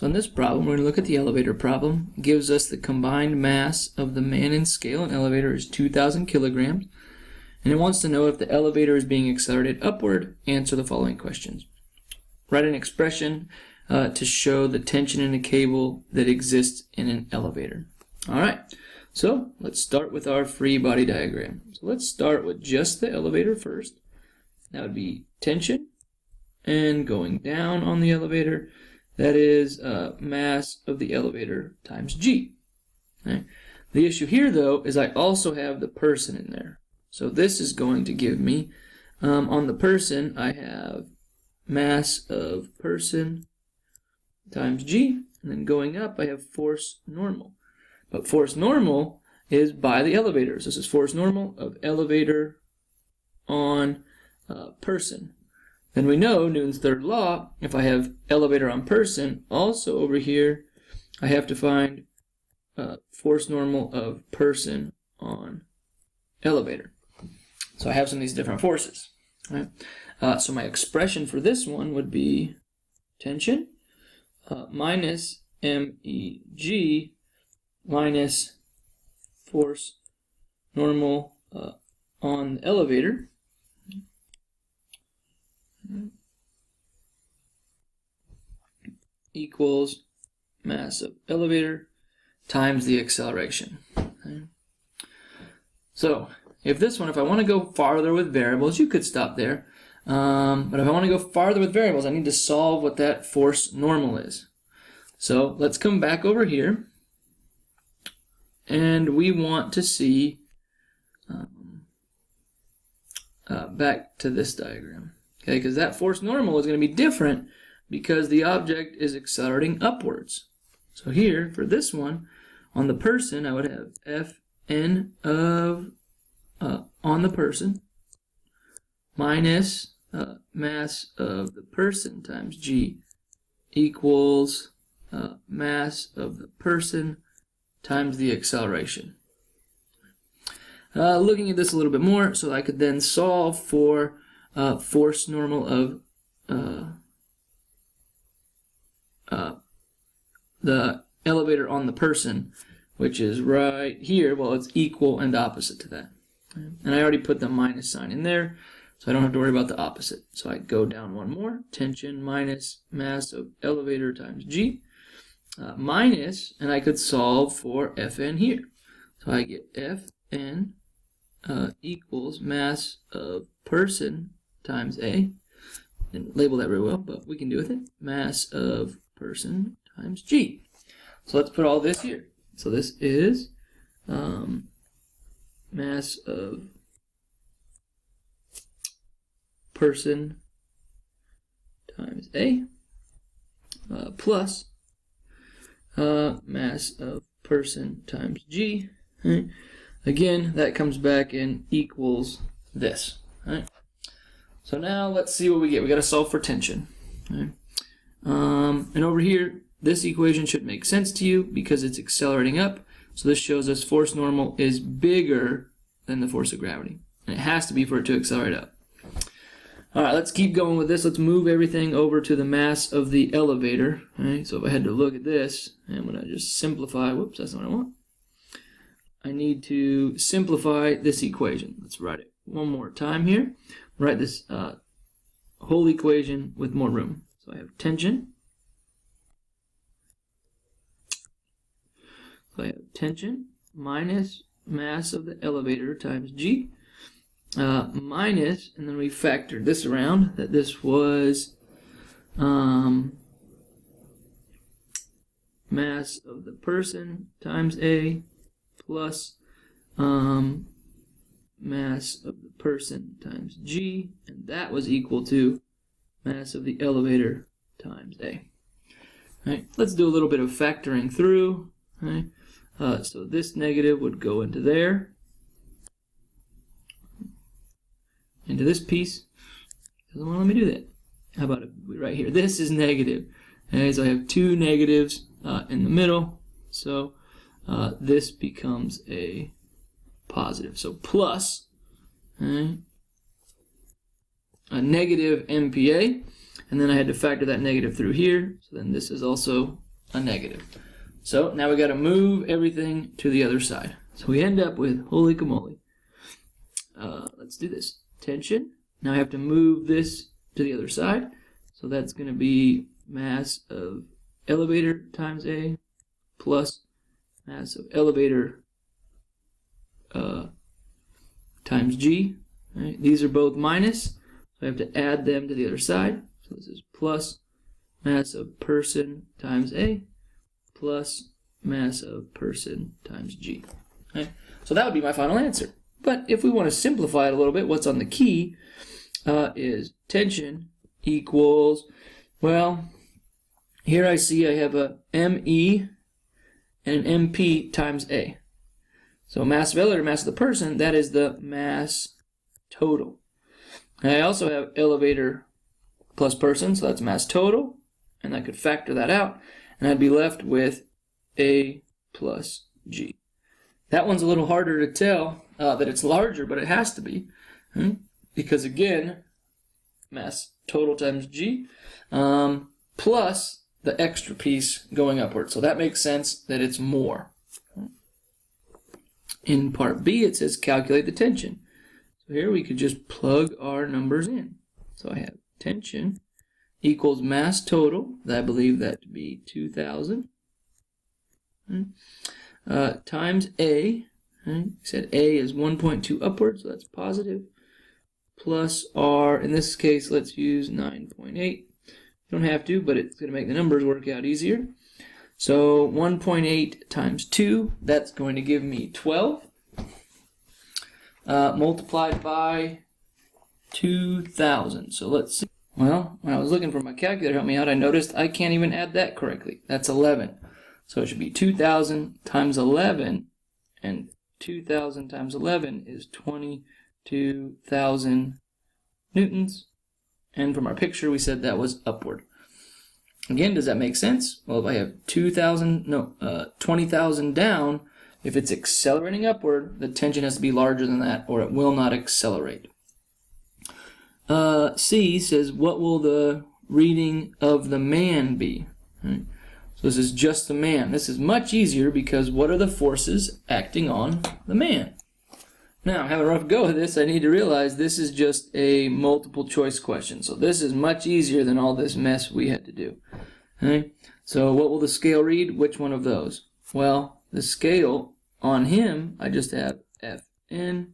So in this problem, we're going to look at the elevator problem. It gives us the combined mass of the man in scale and elevator is 2,000 kilograms. And it wants to know if the elevator is being accelerated upward. Answer the following questions. Write an expression to show the tension in a cable that exists in an elevator. Alright, so let's start with our free body diagram. So let's start with just the elevator first. That would be tension, and going down on the elevator, that is mass of the elevator times g. Okay. The issue here, though, is I also have the person in there. So this is going to give me, on the person, I have mass of person times g, and then going up, I have force normal. But force normal is by the elevator. So this is force normal of elevator on person. Then we know Newton's third law, if I have elevator on person, also over here, I have to find force normal of person on elevator. So I have some of these different forces. Right? So my expression for this one would be tension minus MEG minus force normal on the elevator equals mass of elevator times the acceleration. Okay. So if this one, if I want to go farther with variables, you could stop there. But if I want to go farther with variables, I need to solve what that force normal is. So let's come back over here. And we want to see back to this diagram. Okay, because that force normal is going to be different because the object is accelerating upwards. So here, for this one, on the person, I would have Fn of on the person minus mass of the person times g equals mass of the person times the acceleration. Looking at this a little bit more, so I could then solve for force normal of the elevator on the person, which is right here. Well, it's equal and opposite to that. And I already put the minus sign in there, so I don't have to worry about the opposite. So I go down one more, tension minus mass of elevator times g, minus, and I could solve for Fn here. So I get Fn equals mass of person times A. Didn't label that very well, but we can do with it. Mass of person times g. So let's put all this here. So this is mass of person times A plus mass of person times g. Right? Again, that comes back and equals this. Right? So now let's see what we get. We got to solve for tension. Right? And over here, this equation should make sense to you because it's accelerating up. So this shows us force normal is bigger than the force of gravity. And it has to be for it to accelerate up. Alright, let's keep going with this. Let's move everything over to the mass of the elevator. Right? So if I had to look at this, I'm going to just simplify. Whoops, that's not what I want. I need to simplify this equation. Let's write it one more time here. Write this whole equation with more room. So I have tension. So I have tension minus mass of the elevator times g minus, and then we factored this around, that this was mass of the person times A plus mass of the person times g, and that was equal to mass of the elevator times A. Right, let's do a little bit of factoring through. Right? So this negative would go into there, into this piece. Doesn't want to let me do that. How about it right here? This is negative. Okay, so I have two negatives in the middle. So this becomes a positive. So plus a negative MPa, and then I had to factor that negative through here. So then this is also a negative. So now we got to move everything to the other side. So we end up with, holy camoly. Let's do this. Tension. Now I have to move this to the other side. So that's going to be mass of elevator times A plus mass of elevator times G. Right? These are both minus, so I have to add them to the other side. So this is plus mass of person times A plus mass of person times G. Right? So that would be my final answer. But if we want to simplify it a little bit, what's on the key is tension equals, well, here I see I have a ME and an MP times A. So mass of elevator, mass of the person, that is the mass total. And I also have elevator plus person, so that's mass total, and I could factor that out, and I'd be left with A plus G. That one's a little harder to tell that it's larger, but it has to be, because again, mass total times G, plus the extra piece going upward. So that makes sense that it's more. In part B, it says calculate the tension. So here we could just plug our numbers in. So I have tension equals mass total, I believe that to be 2,000, times A. Right? We said A is 1.2 upward, so that's positive, plus R, in this case, let's use 9.8. You don't have to, but it's going to make the numbers work out easier. So 1.8 times 2, that's going to give me 12, multiplied by 2,000. So let's see. Well, when I was looking for my calculator to help me out, I noticed I can't even add that correctly. That's 11. So it should be 2,000 times 11, and 2,000 times 11 is 22,000 newtons. And from our picture, we said that was upward. Again, does that make sense? Well, if I have 20,000 down, if it's accelerating upward, the tension has to be larger than that, or it will not accelerate. C says, what will the reading of the man be? Right. So this is just the man. This is much easier because what are the forces acting on the man? Now, having a rough go at this, I need to realize this is just a multiple choice question. So this is much easier than all this mess we had to do. Okay? So what will the scale read? Which one of those? Well, the scale on him, I just have Fn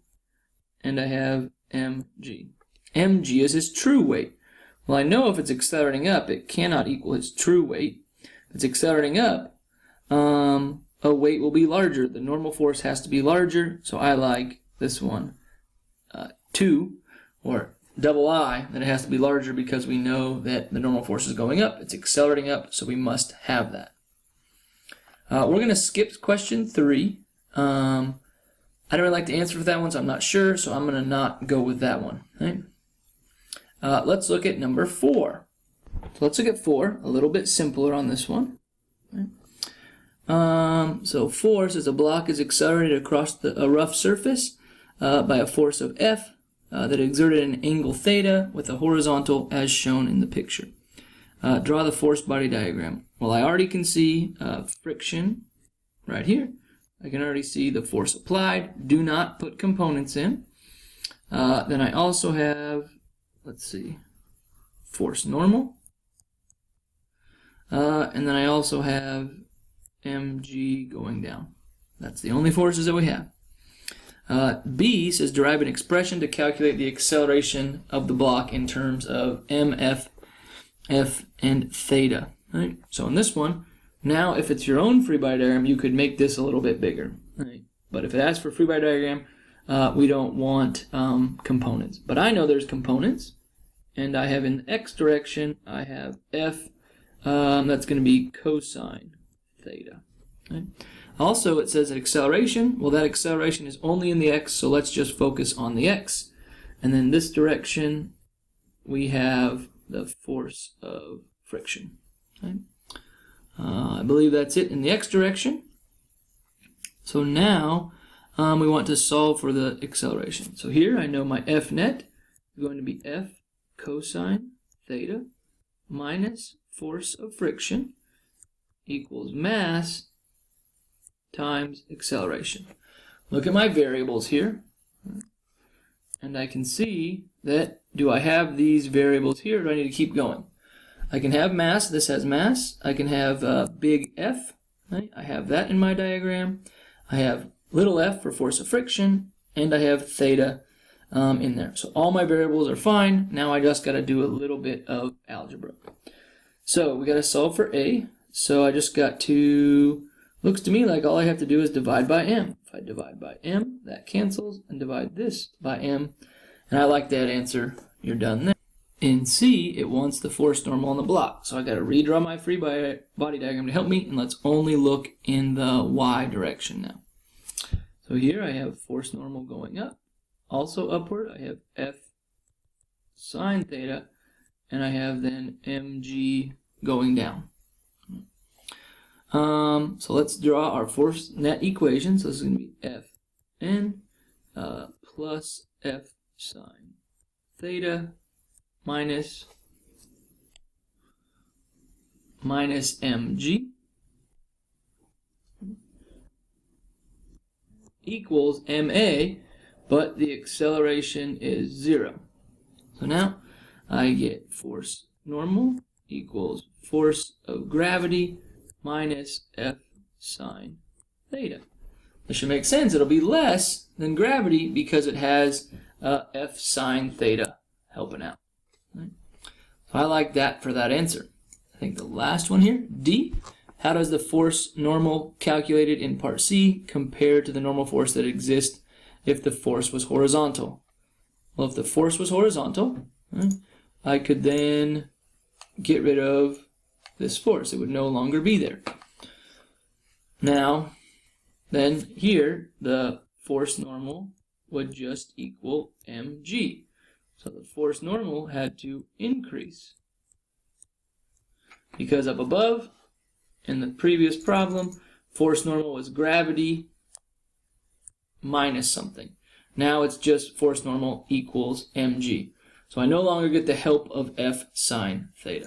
and I have mg. Mg is his true weight. Well, I know if it's accelerating up, it cannot equal his true weight. If it's accelerating up, a weight will be larger. The normal force has to be larger, so I like this one, 2, or double I, that it has to be larger because we know that the normal force is going up. It's accelerating up, so we must have that. We're going to skip question 3. I don't really like to answer for that one, so I'm not sure, so I'm going to not go with that one. Right? Let's look at number 4. So let's look at 4, a little bit simpler on this one. Right? So 4 says a block is accelerated across a rough surface by a force of F that exerted an angle theta with a horizontal as shown in the picture. Draw the force body diagram. Well, I already can see friction right here. I can already see the force applied. Do not put components in. Then I also have, let's see, force normal. And then I also have mg going down. That's the only forces that we have. B says derive an expression to calculate the acceleration of the block in terms of mf, f, and theta. Right? So in this one, now if it's your own free body diagram, you could make this a little bit bigger. Right? But if it asks for free body diagram, we don't want components. But I know there's components, and I have in the x direction, I have f, that's going to be cosine theta. Okay? Also, it says that acceleration, well, that acceleration is only in the x, so let's just focus on the x. And then this direction, we have the force of friction. Okay? I believe that's it in the x direction. So now we want to solve for the acceleration. So here I know my f net is going to be f cosine theta minus force of friction equals mass times acceleration. Look at my variables here, and I can see that, do I have these variables here, or do I need to keep going? I can have mass, this has mass. I can have big F, right? I have that in my diagram. I have little f for force of friction, and I have theta in there. So all my variables are fine. Now I just got to do a little bit of algebra. So we got to solve for A. So I just got to, looks to me like all I have to do is divide by m. If I divide by m, that cancels, and divide this by m. And I like that answer. You're done there. In C, it wants the force normal on the block. So I got to redraw my free body diagram to help me, and let's only look in the y direction now. So here I have force normal going up. Also upward, I have F sine theta, and I have then mg going down. So let's draw our force net equation. So this is going to be Fn plus F sine theta minus mg equals ma, but the acceleration is 0. So now I get force normal equals force of gravity minus F sine theta. This should make sense. It'll be less than gravity because it has F sine theta helping out. Right? So I like that for that answer. I think the last one here, D. How does the force normal calculated in part C compare to the normal force that exists if the force was horizontal? Well, if the force was horizontal, right, I could then get rid of this force. It would no longer be there. Now, then here, the force normal would just equal mg. So the force normal had to increase. Because up above, in the previous problem, force normal was gravity minus something. Now it's just force normal equals mg. So I no longer get the help of F sine theta.